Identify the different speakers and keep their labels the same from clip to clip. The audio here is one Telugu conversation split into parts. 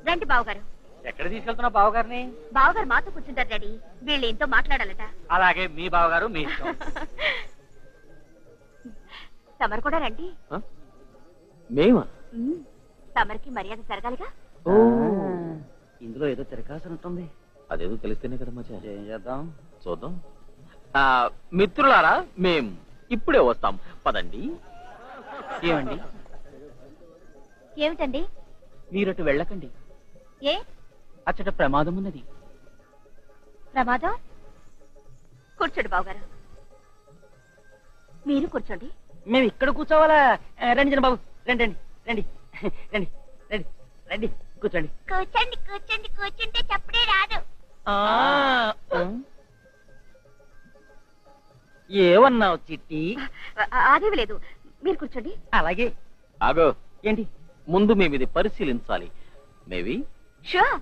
Speaker 1: రండి బావగారు.
Speaker 2: ఎక్కడ తీసుకెళ్తున్నావు బావగారిని?
Speaker 1: బావగారు మాతో కూర్చుంటారు డాడీ. వీళ్ళు ఎంతో మాట్లాడాలట.
Speaker 2: అలాగే మీ బావగారు మీ ఇష్టం.
Speaker 1: తమరు కూడా రండి.
Speaker 3: మేమా?
Speaker 1: తమరికి మర్యాద జరగాలిగా.
Speaker 3: ఇందులో ఏదో తిరకాసనట్టుంది. అదేదో తెలిస్తేనే కదా మచ్చా. ఏం చేద్దాం చూద్దాం. మిత్రులారా, మేం ఇప్పుడే వస్తాం, పదండి.
Speaker 2: ఏమండి?
Speaker 1: ఏమిటండి?
Speaker 2: మీరటు వెళ్ళకండి.
Speaker 1: ఏ?
Speaker 2: అచ్చట ప్రమాదం ఉన్నది.
Speaker 1: ప్రమాదం? కూర్చోండి బావగారు. మీరు కూర్చోండి.
Speaker 2: మేము ఇక్కడ కూర్చోవాలా? రండి జన బాబు, రండి రండి రండి రండి రండి రండి కూర్చోండి.
Speaker 1: కూర్చోండి కూర్చోండి. కూర్చుంటే చప్పుడే రాదు.
Speaker 2: ఏమన్నావు చిట్టి?
Speaker 1: అదేవి లేదు, మీరు కూర్చోండి.
Speaker 2: అలాగే.
Speaker 3: ఆగో.
Speaker 2: ఏంటి?
Speaker 3: ముందు మేము ఇది పరిశీలించాలి. Maybe
Speaker 1: sure.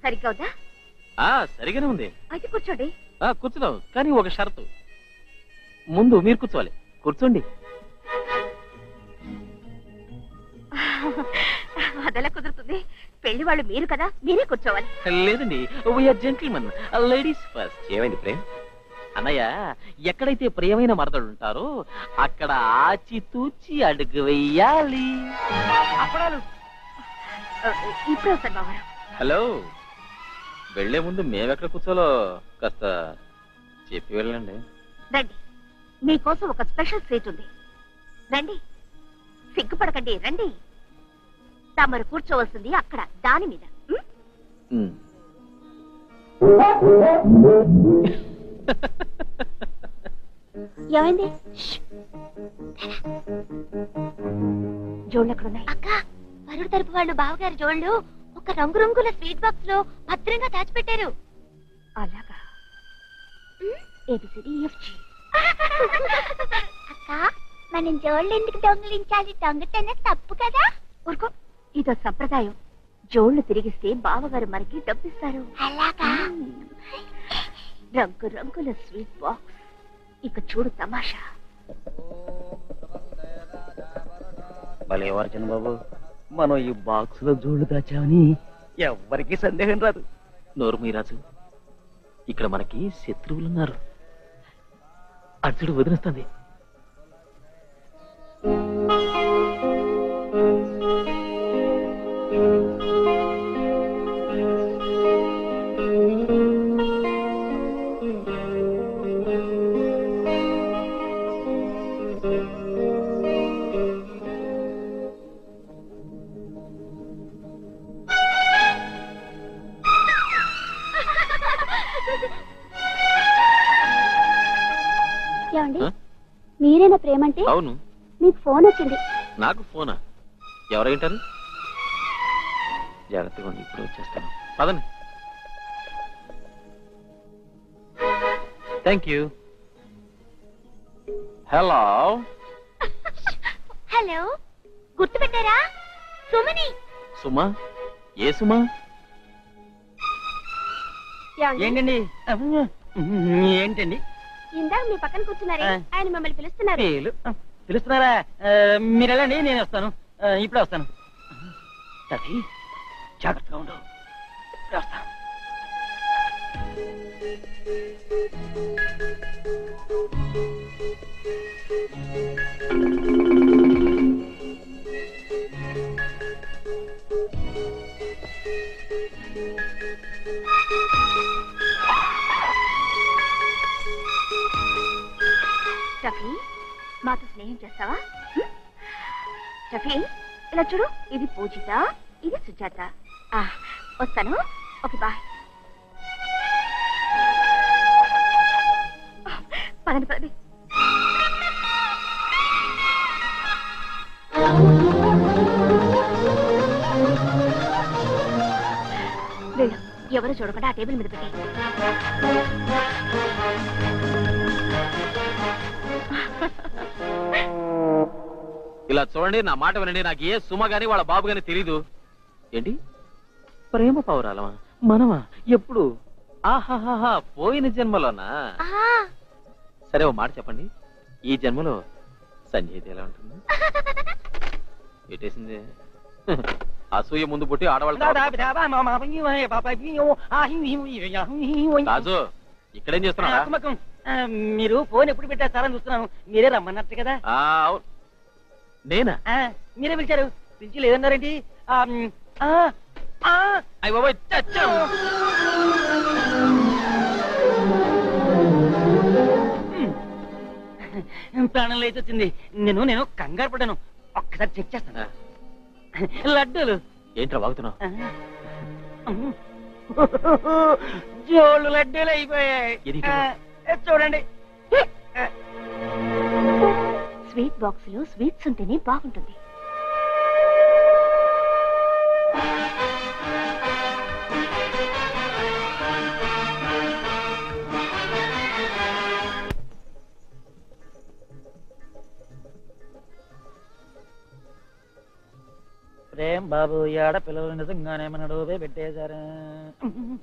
Speaker 1: సరిగ్గా ఉందా?
Speaker 3: సరిగానే ఉంది.
Speaker 1: అయితే కూర్చోండి.
Speaker 3: కూర్చుదాం, కానీ ఒక షరతు. ముందు మీరు కూర్చోవాలి. కూర్చోండి.
Speaker 1: అదెలా కుదురుతుంది? పెళ్లి వాళ్ళు మీరు కదా, మీరే కూర్చోవాలి.
Speaker 3: లేదండి, వీఆర్ జెంటిల్మెన్, లేడీస్ ఫస్ట్. ఏమైంది ప్రేమ్? అన్నయ్య, ఎక్కడైతే ప్రియమైన మరదలు ఉంటారో అక్కడ ఆచితూచి అడుగు వెయ్యాలి.
Speaker 2: అప్పడాలు
Speaker 1: ఇప్పుడే వస్తాను బావగారు.
Speaker 3: హలో, వెళ్లే ముందు మేమెక్కడ కూర్చోలో కాస్త చెప్పి వెళ్ళండి.
Speaker 1: రండి, మీకోసం ఒక స్పెషల్ సీట్ ఉంది. రండి, సిగ్గుపడకండి, రండి. తమరు కూర్చోవలసింది అక్కడ, దాని మీద. ఏమైంది? జోళ్ళు ఎక్కడున్నాయి? అక్క, వరుడు తరపు వాళ్ళు బావగారి జోళ్ళు ఒక రంగురంగుల స్వీట్ బాక్స్ లో భద్రంగా దాచిపెట్టారు. అలాగా? ABCDEFG. అక్క, మనం జోళ్ళు ఎందుకు దొంగిలించాలి? దొంగతనే తప్పు కదా. ఊరుకో, ఇదో సంప్రదాయం. జోళ్ళు తిరిగిస్తే బావగారు మనకి డబ్బిస్తారు. అలాగా? రంగు రంగుల స్వీట్ బాక్స్. ఇక చూడు తమాషా.
Speaker 3: భలేవారు చిన్నబాబు, మనం ఈ బాక్స్ లో జోళ్లు దాచామని ఎవ్వరికీ సందేహం రాదు. నోరు మీరాజు, ఇక్కడ మనకి శత్రువులున్నారు. అర్జుడు వదిలిస్తుంది.
Speaker 1: మీరేనా ప్రేమంటే?
Speaker 3: అవును.
Speaker 1: మీకు ఫోన్ వచ్చింది.
Speaker 3: నాకు ఫోనా? ఎవరైంటారు? జాగ్రత్తగా ఉండి, ఇప్పుడు వచ్చేస్తాను. పదండి. Thank you. హలో.
Speaker 1: హలో, గుర్తుపెట్టారా? సుమని.
Speaker 3: సుమా? ఏ సుమా?
Speaker 2: ఏంటండి? ఏంటండి?
Speaker 1: ఇందాక మీ పక్కన కూర్చున్నారే, ఆయన మిమ్మల్ని పిలుస్తున్నారు.
Speaker 2: పిలుస్తున్నారా? మీరు వెళ్ళండి, నేను వస్తాను. ఇప్పుడే వస్తాను. జాగ్రత్తగా ఉండు. ఇప్పుడే వస్తాను.
Speaker 1: రఫీ, మాతో స్నేహం చేస్తావా? రఫీ, ఇలా చూడు. ఇది పూజిత, ఇది సుజాత. వస్తాను. Okay, bye. పదండి పదండి. వెళ్ళు, ఎవరు చూడకుండా ఆ టేబుల్ మీద పెట్టి.
Speaker 3: ఇలా చూడండి, నా మాట వినండి. నాకు ఏ సుమ గాని వాళ్ళ బాబు గాని తెలీదు. ఏంటి ప్రేమ పౌరాలమా? మనమా? ఎప్పుడు? ఆహాహా, పోయిన జన్మలోనా? సరే ఓ మాట చెప్పండి, ఈ జన్మలో సంజయ్ ఎలా ఉంటుంది? పెట్టేసింది. అసూయ ముందు పుట్టి ఆడవాళ్ళు. రాజు, ఇక్కడేం చేస్తున్నా?
Speaker 2: మీరు ఫోన్ ఎప్పుడు పెట్టేస్తారని చూస్తున్నాను. మీరే రమ్మన్నట్టు కదా.
Speaker 3: నేనా?
Speaker 2: మీరే పిలిచారు. పిలిచి లేదన్నారేంటి?
Speaker 3: అయ్య బాబోయ్, చచ్చాం.
Speaker 2: ప్రాణం లేచి వచ్చింది. నేను కంగారు పడ్డాను. ఒక్కసారి చెక్ చేస్తాను. లడ్డూలు.
Speaker 3: ఏంట్రా వాగుతున్నావు?
Speaker 2: జోళ్ళు లడ్డూలు అయిపోయాయి. చూడండి.
Speaker 1: స్వీట్ బాక్స్ లో స్వీట్స్ ఉంటేనే బాగుంటుంది.
Speaker 2: ప్రేమ్ బాబు ఈ ఆడపిల్లలు నిజంగానే మన డోబే పెట్టేశారు.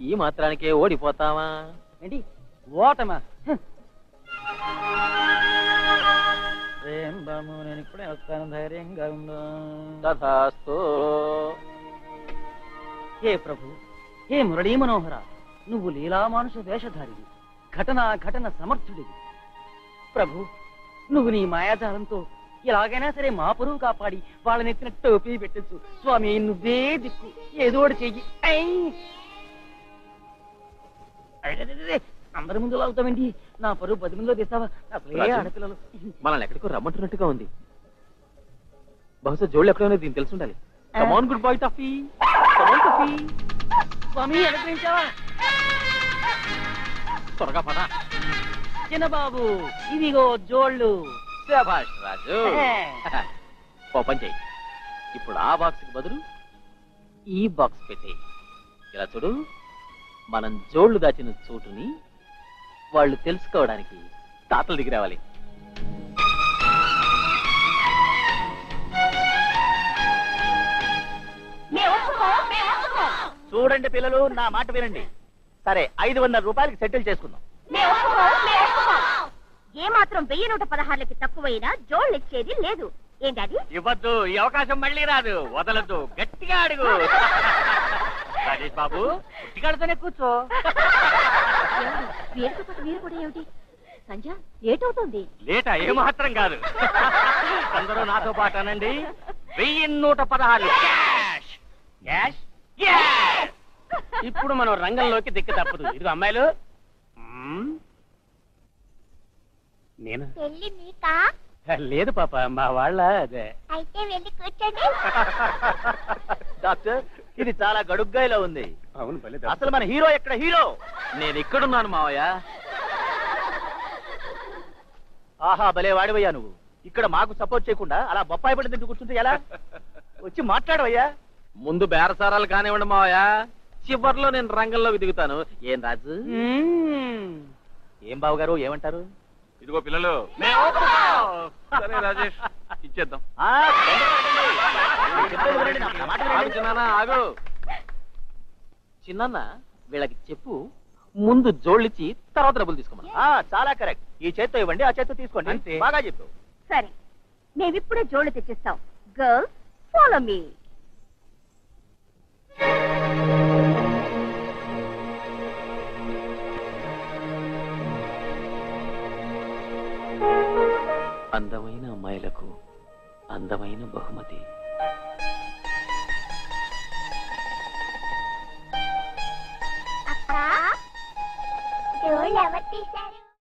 Speaker 3: ఈ మాత్రానికే ఓడిపోతావా
Speaker 2: ఏంటి? ఓటమా? ప్రేమ్ బాబు నేను ఇప్పుడే వస్తాను, ధైర్యంగా ఉండు.
Speaker 3: తథాస్తు.
Speaker 2: హే ప్రభు, హే మురళీ మనోహర, నువ్వు లీలామానుష వేషధారివి, ఘటన సమర్థుడివి. ప్రభు, నువ్వు నీ మాయాజాలంతో ఎలాగైనా సరే మా పరువు కాపాడి వాళ్ళని ఎత్తిన టోపీ పెట్టచ్చు. స్వామి, నువ్వే దిక్కు, ఏదోటి చెయ్యి. అందరి ముందు లాగుతావేంటి? నా పరువు 10 మందిలో తీస్తావా? అసలే ఆడపిల్లలు.
Speaker 3: మనల్ని ఎక్కడికో రమ్మంటున్నట్టుగా ఉంది. బహుశా జోళ్ళు ఎక్కడైనా దీన్ని తెలిసి ఉండాలి. కమాన్ గుడ్ బాయ్ టఫీ, కమాన్ టఫీ.
Speaker 2: స్వామి, అనుగ్రహించావా?
Speaker 3: త్వరగా పద.
Speaker 2: చిన్నబాబు, ఇదిగో జోళ్ళు.
Speaker 3: శభాష్ రాజు. ఓపెన్ చెయ్యి. ఇప్పుడు ఆ బాక్స్ కి బదులు ఈ బాక్స్ పెట్టేయి. ఇలా చూడు, మనం జోళ్లు దాచిన చోటుని వాళ్ళు తెలుసుకోవడానికి తాతలు దిగి రావాలి.
Speaker 4: చూడండి పిల్లలు, నా మాట వినండి. సరే, 500 రూపాయలకి సెటిల్ చేసుకుందాం.
Speaker 1: ఏ మాత్రం 1116కి తక్కువైనా జోళ్ళు ఇచ్చేది లేదు. ఏంటది?
Speaker 4: ఇవ్వద్దు, ఈ అవకాశం మళ్ళీ రాదు. వదలద్దు, గట్టిగా అడుగు. రాజేష్ బాబు, పుట్టిగాడితోనే కూర్చో.
Speaker 1: వీరితో పాటు మీరు కూడా ఏమిటి? సంజ, లేట్ అవుతుంది.
Speaker 4: లేటా? ఏమాత్రం కాదు. అందరూ నాతో పాటు అనండి. 1116 క్యాష్. క్యాష్. ఇప్పుడు మనం రంగంలోకి దిక్కు తప్పదు. ఇదిగో అమ్మాయిలు. నేను
Speaker 1: పెళ్లి మీకా?
Speaker 4: లేదు పాప, మా వాళ్ళ. అదే.
Speaker 1: అయితే వెళ్ళి కూర్చోండి.
Speaker 4: డాక్టర్, ఇది చాలా గడుగ్గా ఇలా ఉంది.
Speaker 3: అవును,
Speaker 4: అసలు మన హీరో ఎక్కడ? హీరో
Speaker 3: నేను ఇక్కడున్నాను మావయ్య.
Speaker 4: ఆహా, భలే వాడివయ్యా నువ్వు. ఇక్కడ మాకు సపోర్ట్ చేయకుండా అలా బొప్పాయి పడి తింటూ కూర్చుంటే ఎలా? వచ్చి మాట్లాడవయ్యా.
Speaker 3: ముందు బేరసారాలు కానివ్వండి మావయ్య, చివర్లో నేను రంగంలో దిగుతాను. ఏం రాజు?
Speaker 4: ఏం బాబు గారు, ఏమంటారు?
Speaker 3: ఇదిగో పిల్లలు. సరే రాజేష్, ఇచ్చేద్దాం. ఆగు. చిన్న వీళ్ళకి చెప్పు, ముందు జోళ్ళిచ్చి తర్వాత డబ్బులు తీసుకోమని.
Speaker 4: చాలా కరెక్ట్. ఈ చేత్తో ఇవ్వండి, ఆ చేత్తో తీసుకోండి. బాగా చెప్పు.
Speaker 1: సరే, మేమిప్పుడే జోళ్ళు తెచ్చిస్తాం. Girls, follow me.
Speaker 3: అందమైన అమ్మాయిలకు అందమైన బహుమతి.
Speaker 1: జోళ్ళు ఎవరు తీశారు?